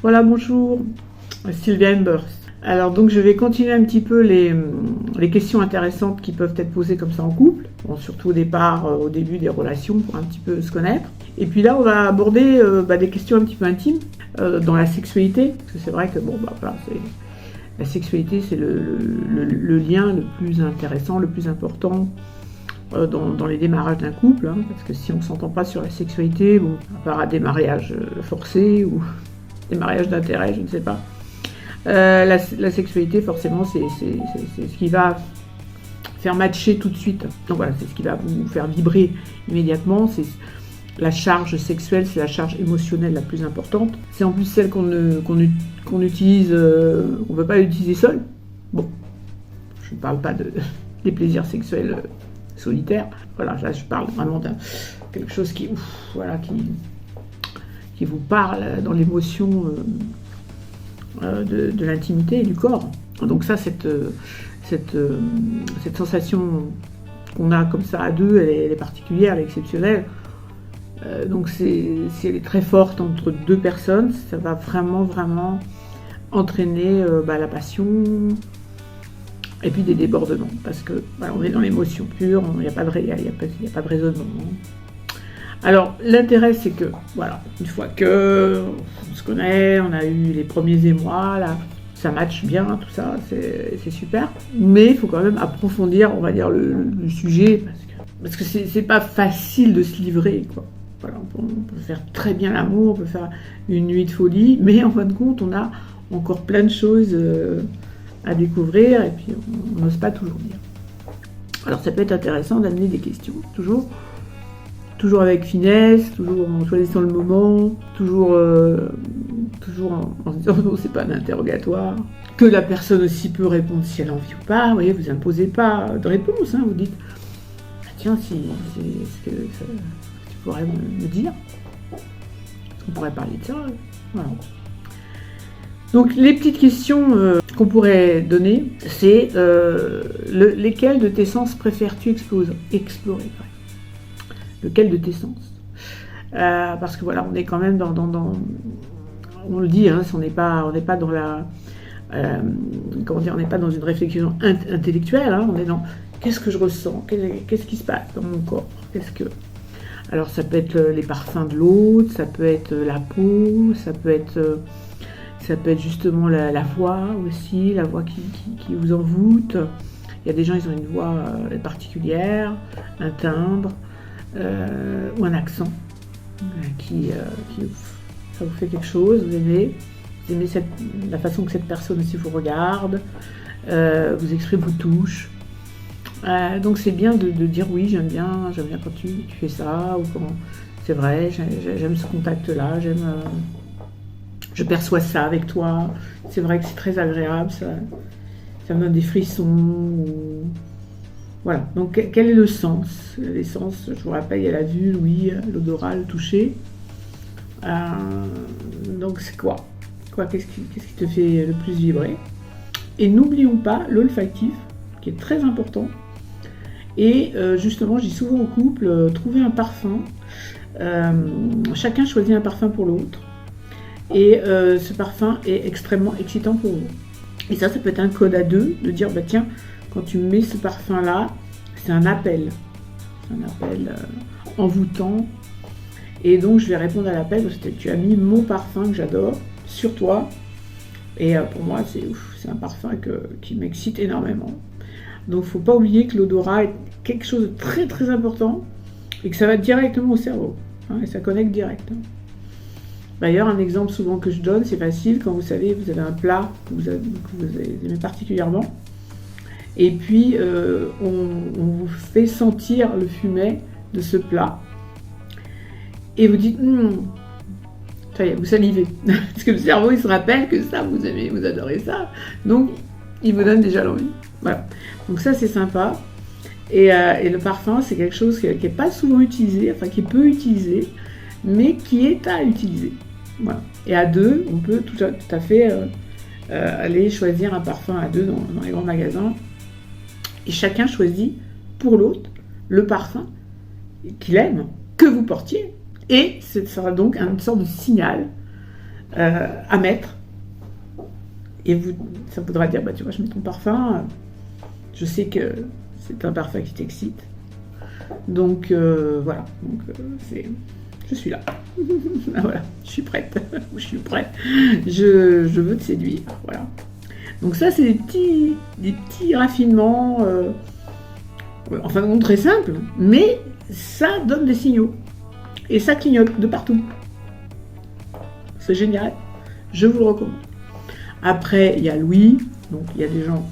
Voilà, bonjour, Sylvia Embers. Alors donc je vais continuer un petit peu les questions intéressantes qui peuvent être posées comme ça en couple, bon, surtout au départ, au début des relations pour un petit peu se connaître. Et puis là on va aborder des questions un petit peu intimes dans la sexualité, parce que c'est vrai que voilà, la sexualité c'est le lien le plus intéressant, le plus important dans les démarrages d'un couple, hein, parce que si on ne s'entend pas sur la sexualité, bon, à part à des mariages forcés ou des mariages d'intérêt, je ne sais pas. La sexualité, forcément, c'est ce qui va faire matcher tout de suite. Donc voilà, c'est ce qui va vous faire vibrer immédiatement. C'est la charge sexuelle, c'est la charge émotionnelle la plus importante. C'est en plus celle qu'on utilise, on ne peut pas l'utiliser seul. Bon, je ne parle pas des plaisirs sexuels solitaires. Voilà, là je parle vraiment de quelque chose qui vous parle dans l'émotion de l'intimité et du corps. Donc ça, cette sensation qu'on a comme ça à deux, elle est particulière, elle est exceptionnelle. Donc si elle est très forte entre deux personnes, ça va vraiment entraîner la passion et puis des débordements, parce que on est dans l'émotion pure, il n'y a pas de raisonnement. Alors, l'intérêt, c'est que, voilà, une fois qu'on se connaît, on a eu les premiers émois, là, ça matche bien, tout ça, c'est super. Mais il faut quand même approfondir, on va dire, le sujet, parce que c'est pas facile de se livrer, quoi. Voilà, on peut faire très bien l'amour, on peut faire une nuit de folie, mais en fin de compte, on a encore plein de choses à découvrir, et puis on n'ose pas toujours dire. Alors, ça peut être intéressant d'amener des questions, toujours avec finesse, toujours en choisissant le moment, toujours en se disant non, c'est pas un interrogatoire. Que la personne aussi peut répondre si elle a envie ou pas. Vous voyez, vous imposez pas de réponse, hein, vous dites tiens, si c'est ce que tu pourrais me dire. On pourrait parler de ça. Voilà. Donc les petites questions qu'on pourrait donner, c'est lesquels de tes sens préfères-tu explorer. Lequel de tes sens parce que voilà, on est quand même dans on le dit, hein, on n'est pas dans la on n'est pas dans une réflexion intellectuelle, hein, on est dans qu'est-ce que je ressens, qu'est-ce qui se passe dans mon corps, alors ça peut être les parfums de l'autre, ça peut être la peau, ça peut être justement la voix aussi, la voix qui vous envoûte. Il y a des gens, ils ont une voix particulière, un timbre, ou un accent ça vous fait quelque chose, vous aimez la façon que cette personne aussi vous regarde, vous exprime, vous touche. Donc c'est bien de dire oui, j'aime bien quand tu fais ça, ou comment c'est vrai, j'aime ce contact-là, je perçois ça avec toi, c'est vrai que c'est très agréable, ça me donne des frissons. Voilà, donc quel est le sens? Les sens, je vous rappelle, il y a la vue, l'ouïe, l'odorat, le toucher. Donc c'est quoi qu'est-ce qui te fait le plus vibrer? Et n'oublions pas l'olfactif, qui est très important. Et justement, je dis souvent au couple, trouvez un parfum. Chacun choisit un parfum pour l'autre. Et ce parfum est extrêmement excitant pour vous. Et ça peut être un code à deux, de dire, tiens, quand tu mets ce parfum-là, c'est un appel. C'est un appel envoûtant. Et donc, je vais répondre à l'appel parce que tu as mis mon parfum que j'adore sur toi. Et pour moi, c'est un parfum qui m'excite énormément. Donc, il ne faut pas oublier que l'odorat est quelque chose de très, très important et que ça va directement au cerveau. Hein, et ça connecte direct. D'ailleurs, un exemple souvent que je donne, c'est facile, quand vous avez un plat que vous aimez particulièrement. Et puis, on vous fait sentir le fumet de ce plat. Et vous dites, ça y est, vous salivez. Parce que le cerveau, il se rappelle que ça, vous aimez, vous adorez ça. Donc, il vous donne déjà l'envie. Voilà. Donc ça, c'est sympa. Et le parfum, c'est quelque chose qui n'est pas souvent utilisé, enfin, qui est peu utilisé, mais qui est à utiliser. Voilà. Et à deux, on peut tout à fait aller choisir un parfum à deux dans les grands magasins. Et chacun choisit pour l'autre le parfum qu'il aime, que vous portiez. Et ce sera donc une sorte de signal à mettre. Et ça voudra dire, tu vois, je mets ton parfum, je sais que c'est un parfum qui t'excite. Donc voilà, je suis là. Voilà, je suis prête, je suis prêt. Je veux te séduire, voilà. Donc ça, c'est des petits raffinements, en fin de compte très simples, mais ça donne des signaux. Et ça clignote de partout. C'est génial, je vous le recommande. Après, il y a Louis, donc il y a des gens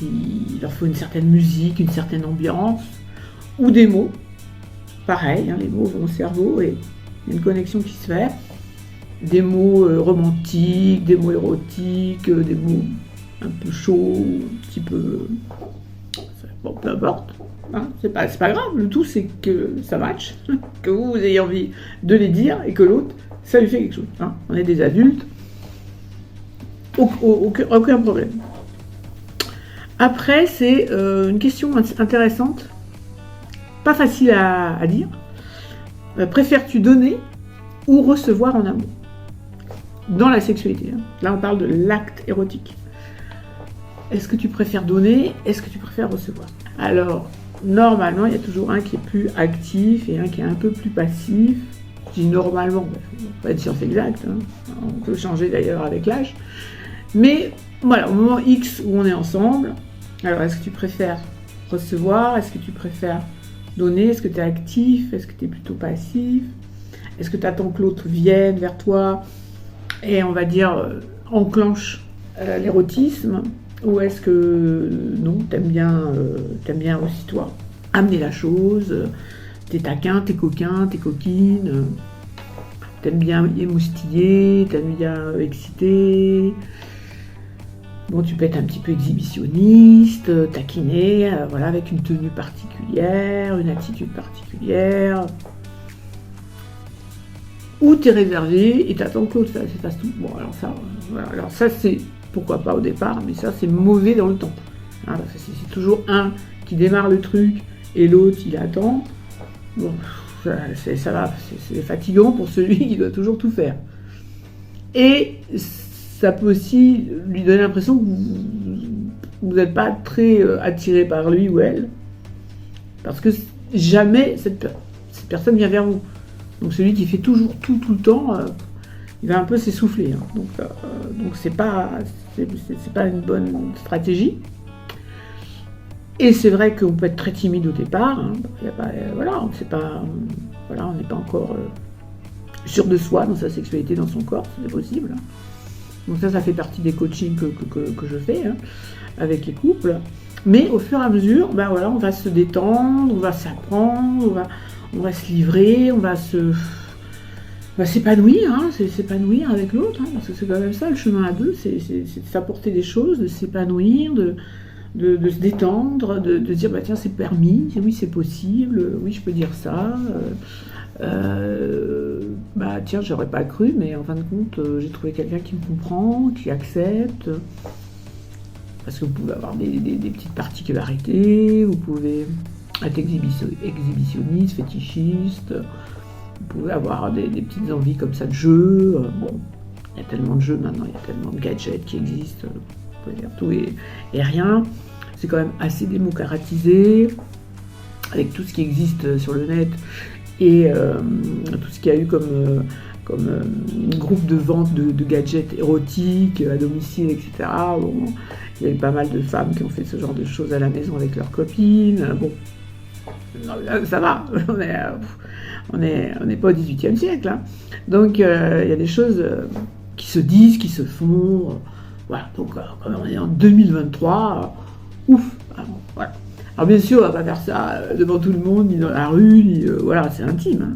il leur faut une certaine musique, une certaine ambiance, ou des mots. Pareil, les mots vont au cerveau et il y a une connexion qui se fait. Des mots romantiques, des mots érotiques, des mots un peu chauds, un petit peu... Bon, peu importe, c'est pas grave. Le tout, c'est que ça matche, que vous ayez envie de les dire et que l'autre, ça lui fait quelque chose. On est des adultes, aucun problème. Après, c'est une question intéressante, pas facile à dire. Préfères-tu donner ou recevoir en amour dans la sexualité? Là, on parle de l'acte érotique. Est-ce que tu préfères donner? Est-ce que tu préfères recevoir? Alors, normalement, il y a toujours un qui est plus actif et un qui est un peu plus passif. Je dis normalement, on ne pas être science exacte, on peut changer d'ailleurs avec l'âge. Mais voilà, au moment X où on est ensemble, alors est-ce que tu préfères recevoir? Est-ce que tu préfères donner? Est-ce que tu es actif? Est-ce que tu es plutôt passif? Est-ce que tu attends que l'autre vienne vers toi et on va dire enclenche l'érotisme? Ou est-ce que non, t'aimes bien aussi toi amener la chose, t'es taquin, t'es coquin, t'es coquine, t'aimes bien émoustiller, t'aimes bien exciter. Bon, tu peux être un petit peu exhibitionniste, taquiner, voilà, avec une tenue particulière, une attitude particulière. Ou t'es réservé et t'attends que l'autre fasse tout. Bon, alors ça, voilà, alors ça c'est pourquoi pas au départ, mais ça c'est mauvais dans le temps. Parce que c'est toujours un qui démarre le truc et l'autre il attend. Bon, ça va, c'est fatigant pour celui qui doit toujours tout faire. Et ça peut aussi lui donner l'impression que vous n'êtes pas très attiré par lui ou elle, parce que jamais cette personne vient vers vous. Donc celui qui fait toujours tout le temps, il va un peu s'essouffler. Donc c'est pas une bonne stratégie. Et c'est vrai qu'on peut être très timide au départ. On n'est pas encore sûr de soi dans sa sexualité, dans son corps, c'est possible. Donc ça fait partie des coachings que je fais avec les couples. Mais au fur et à mesure, on va se détendre, on va s'apprendre, on va se livrer, on va s'épanouir, s'épanouir avec l'autre, parce que c'est quand même ça, le chemin à deux, c'est de s'apporter des choses, de s'épanouir, de se détendre, de se dire, tiens, c'est permis, oui, c'est possible, oui, je peux dire ça, tiens, j'aurais pas cru, mais en fin de compte, j'ai trouvé quelqu'un qui me comprend, qui accepte, parce que vous pouvez avoir des petites particularités, vous pouvez être exhibitionniste, fétichiste, vous pouvez avoir des petites envies comme ça de jeux. Il y a tellement de jeux maintenant, il y a tellement de gadgets qui existent, vous pouvez dire tout et rien. C'est quand même assez démocratisé, avec tout ce qui existe sur le net et tout ce qu'il y a eu comme groupe de vente de gadgets érotiques à domicile, etc. Il y a eu pas mal de femmes qui ont fait ce genre de choses à la maison avec leurs copines. Ça va, on n'est pas au XVIIIe siècle. Donc il y a des choses qui se disent, qui se font. Voilà, donc quand on est en 2023, voilà. Alors bien sûr, on va pas faire ça devant tout le monde, ni dans la rue, voilà, c'est intime,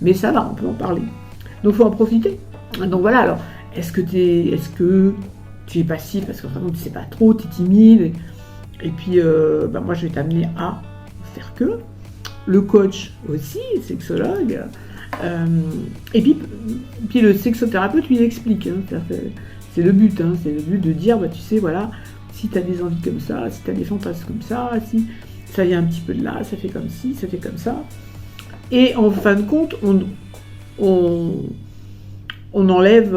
mais ça va, on peut en parler. Donc il faut en profiter. Donc voilà, alors, est-ce que tu es passif parce que vraiment tu sais pas trop, tu es timide, et puis moi je vais t'amener à faire que. Le coach aussi, le sexologue, et puis le sexothérapeute lui explique, c'est le but, c'est le but de dire, tu sais, voilà, si tu as des envies comme ça, si tu as des fantasmes comme ça, si ça vient un petit peu de là, ça fait comme ci, ça fait comme ça. Et en fin de compte, on enlève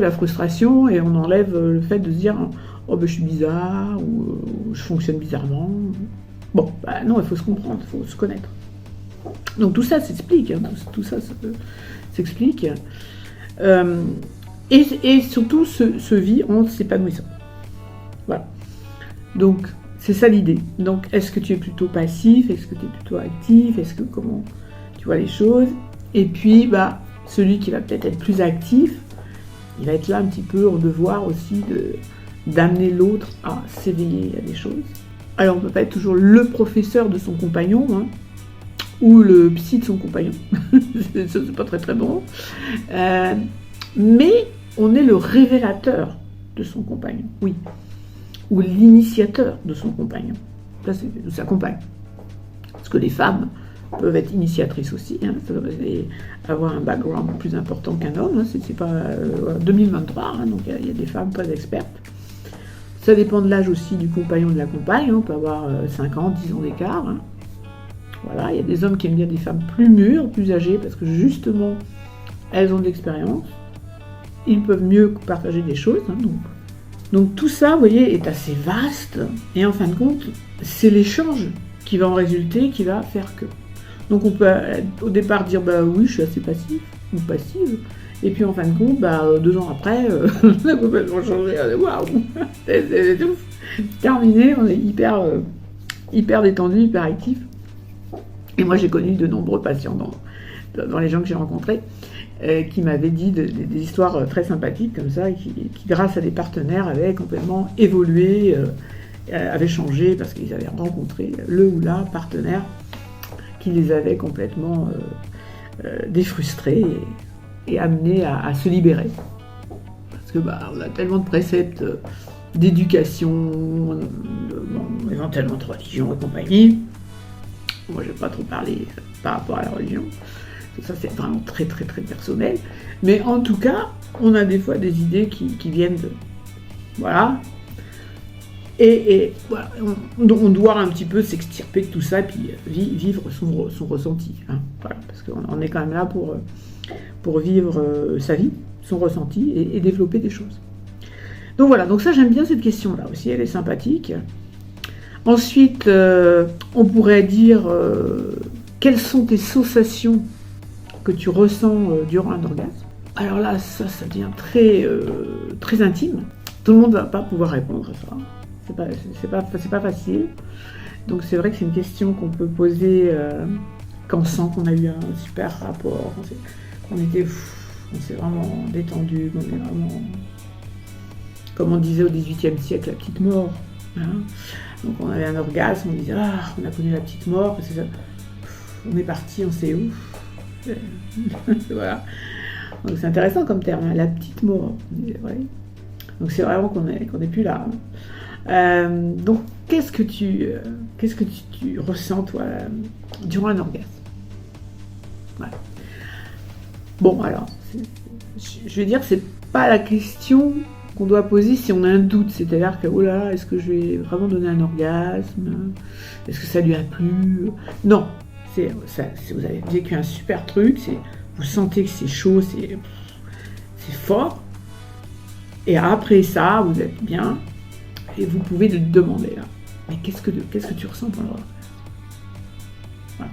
la frustration et on enlève le fait de se dire « Oh ben je suis bizarre » ou « Je fonctionne bizarrement ». Bon, bah non, il faut se comprendre, il faut se connaître. Donc tout ça s'explique, hein, tout ça s'explique. Et surtout se vit en s'épanouissant. Voilà. Donc c'est ça l'idée. Donc est-ce que tu es plutôt passif? Est-ce que tu es plutôt actif? Est-ce que comment tu vois les choses? Et puis bah celui qui va peut-être être plus actif, il va être là un petit peu en devoir aussi d'amener l'autre à s'éveiller à des choses. Alors on ne peut pas être toujours le professeur de son compagnon, hein, ou le psy de son compagnon. C'est pas très très bon. Mais on est le révélateur de son compagnon, oui. Ou l'initiateur de son compagnon. Ça, c'est de sa compagne. Parce que les femmes peuvent être initiatrices aussi, hein, ça doit avoir un background plus important qu'un homme, hein, c'est pas 2023, hein, donc il y a des femmes très expertes. Ça dépend de l'âge aussi du compagnon de la compagne, hein, on peut avoir 5 ans, 10 ans d'écart. Hein. Voilà, il y a des hommes qui aiment bien des femmes plus mûres, plus âgées, parce que justement, elles ont de l'expérience, ils peuvent mieux partager des choses, hein, donc tout ça, vous voyez, est assez vaste, et en fin de compte, c'est l'échange qui va en résulter, qui va faire que. Donc on peut au départ dire bah oui je suis assez passif ou passive, et puis en fin de compte, 2 ans après, on a complètement changé, waouh, c'est tout, terminé, on est hyper détendu, hyper actif. Et moi j'ai connu de nombreux patients dans les gens que j'ai rencontrés qui m'avaient dit des histoires très sympathiques comme ça, qui grâce à des partenaires avaient complètement évolué, avaient changé parce qu'ils avaient rencontré le ou la partenaire qui les avait complètement défrustrés et amenés à se libérer. Parce que on a tellement de préceptes d'éducation, éventuellement de religion et compagnie. Moi, je ne vais pas trop parler par rapport à la religion. Ça, c'est vraiment très, très, très personnel. Mais en tout cas, on a des fois des idées qui viennent de... Voilà. Et voilà, on doit un petit peu s'extirper de tout ça et puis vivre son ressenti. Hein, voilà, parce qu'on est quand même là pour vivre sa vie, son ressenti et développer des choses. Donc voilà, donc ça j'aime bien cette question-là aussi, elle est sympathique. Ensuite, on pourrait dire quelles sont tes sensations que tu ressens durant un orgasme. Alors là, ça devient très, très intime. Tout le monde ne va pas pouvoir répondre à ça. C'est pas facile. Donc c'est vrai que c'est une question qu'on peut poser quand on sent qu'on a eu un super rapport, on s'est vraiment détendu, on est vraiment, comme on disait au XVIIIe siècle, la petite mort. Hein. Donc on avait un orgasme, on disait on a connu la petite mort, parce que on est parti, on sait où. Voilà. Donc c'est intéressant comme terme, hein, la petite mort. Ouais. Donc c'est vraiment qu'on n'est plus là. Donc qu'est-ce que tu ressens toi durant un orgasme? Voilà. Bon alors, je vais dire que c'est pas la question qu'on doit poser si on a un doute, c'est-à-dire que oh là là, est-ce que je vais vraiment donner un orgasme? Est-ce que ça lui a plu? Non, si vous avez vécu un super truc, vous sentez que c'est chaud, c'est fort, et après ça, vous êtes bien. Et vous pouvez le demander là. Mais qu'est-ce que tu ressens pendant l'orgasme? Voilà.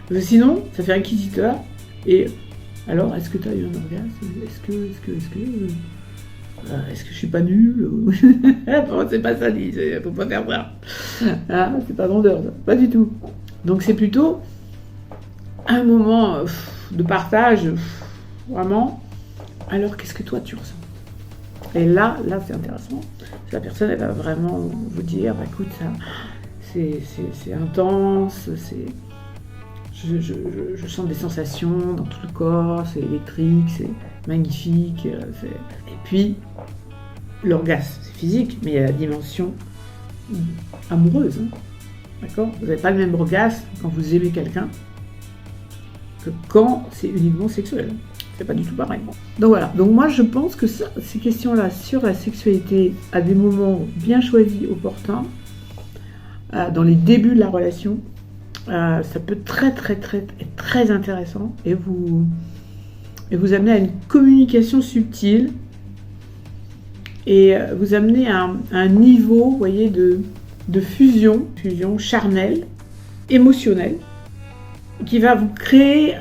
Parce que sinon, ça fait inquisiteur. Et alors, est-ce que tu as eu un orgasme? Est-ce que je suis pas nulle? Bon, c'est pas ça, il faut pas faire ça. Ah, c'est pas vendeur, ça. Pas du tout. Donc c'est plutôt un moment de partage, vraiment. Alors, qu'est-ce que toi tu ressens? Et là c'est intéressant. La personne, elle va vraiment vous dire, écoute, ça, c'est intense, je sens des sensations dans tout le corps, c'est électrique, c'est magnifique. Et puis, l'orgasme, c'est physique, mais il y a la dimension amoureuse. Hein, d'accord? Vous n'avez pas le même orgasme quand vous aimez quelqu'un que quand c'est uniquement sexuel. C'est pas du tout pareil. Donc voilà, donc moi je pense que ces questions-là sur la sexualité à des moments bien choisis, opportuns, dans les débuts de la relation, ça peut être très intéressant et vous et vous amener à une communication subtile et vous amener à un niveau, vous voyez, de fusion charnelle, émotionnelle, qui va vous créer,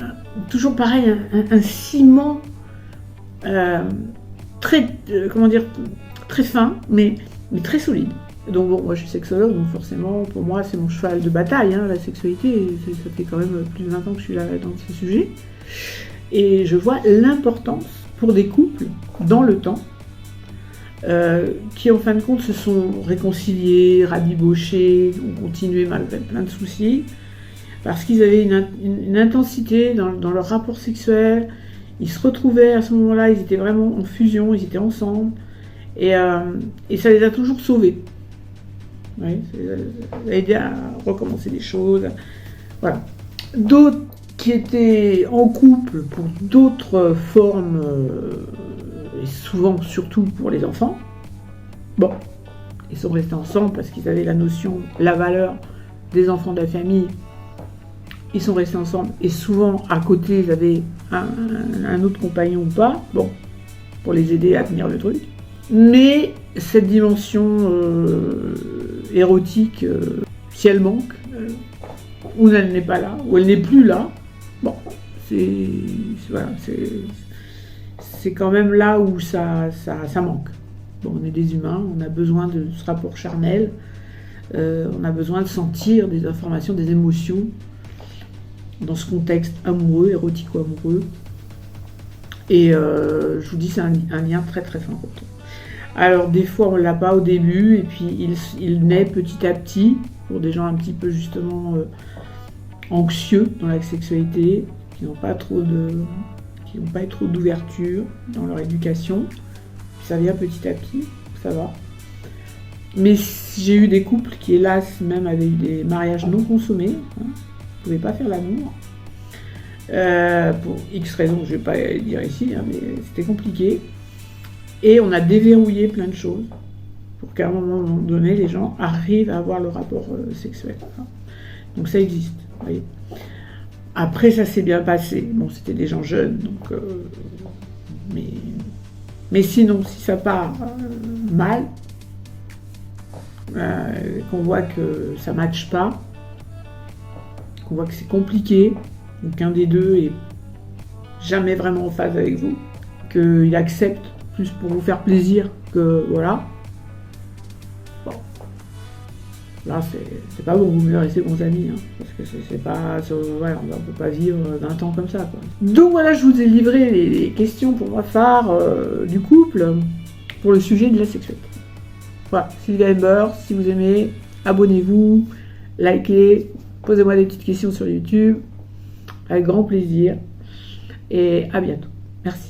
toujours pareil, un ciment très fin, mais très solide. Donc bon, moi je suis sexologue, donc forcément, pour moi, c'est mon cheval de bataille, hein, la sexualité, et ça fait quand même plus de 20 ans que je suis là dans ce sujet. Et je vois l'importance pour des couples, dans le temps, qui en fin de compte se sont réconciliés, rabibochés, ont continué malgré plein de soucis, parce qu'ils avaient une intensité dans leur rapport sexuel, ils se retrouvaient à ce moment-là, ils étaient vraiment en fusion, ils étaient ensemble, et ça les a toujours sauvés. Oui, ça a aidé à recommencer des choses. Voilà. D'autres qui étaient en couple pour d'autres formes, et souvent surtout pour les enfants, bon, ils sont restés ensemble parce qu'ils avaient la notion, la valeur des enfants de la famille. Ils sont restés ensemble et souvent à côté ils avaient un autre compagnon ou pas, bon, pour les aider à tenir le truc. Mais cette dimension érotique, si elle manque, ou elle n'est pas là, ou elle n'est plus là, bon, c'est quand même là où ça manque. Bon, on est des humains, on a besoin de ce rapport charnel, on a besoin de sentir des informations, des émotions dans ce contexte amoureux, érotico-amoureux. Et je vous dis, c'est un lien très très important. Alors des fois on ne l'a pas au début, et puis il naît petit à petit, pour des gens un petit peu justement anxieux dans la sexualité, qui n'ont pas trop d'ouverture dans leur éducation. Ça vient petit à petit, ça va. Mais j'ai eu des couples qui, hélas, même avaient eu des mariages non consommés, hein, ne pouvaient pas faire l'amour. Pour X raisons, je ne vais pas dire ici, hein, mais c'était compliqué. Et on a déverrouillé plein de choses pour qu'à un moment donné, les gens arrivent à avoir le rapport sexuel. Donc ça existe, vous voyez. Après, ça s'est bien passé. Bon, c'était des gens jeunes, donc... mais sinon, si ça part mal, qu'on voit que ça ne matche pas, qu'on voit que c'est compliqué, qu'un des deux est jamais vraiment en phase avec vous, qu'il accepte plus pour vous faire plaisir que voilà. Bon. Là, c'est pas bon, vous me restez bons amis, hein, parce que c'est pas... Ouais, on ne peut pas vivre d'un temps comme ça, quoi. Donc voilà, je vous ai livré les questions pour moi phares du couple pour le sujet de la sexualité. Voilà, Sylvia Ember, si vous aimez, abonnez-vous, likez, posez-moi des petites questions sur YouTube, avec grand plaisir, et à bientôt. Merci.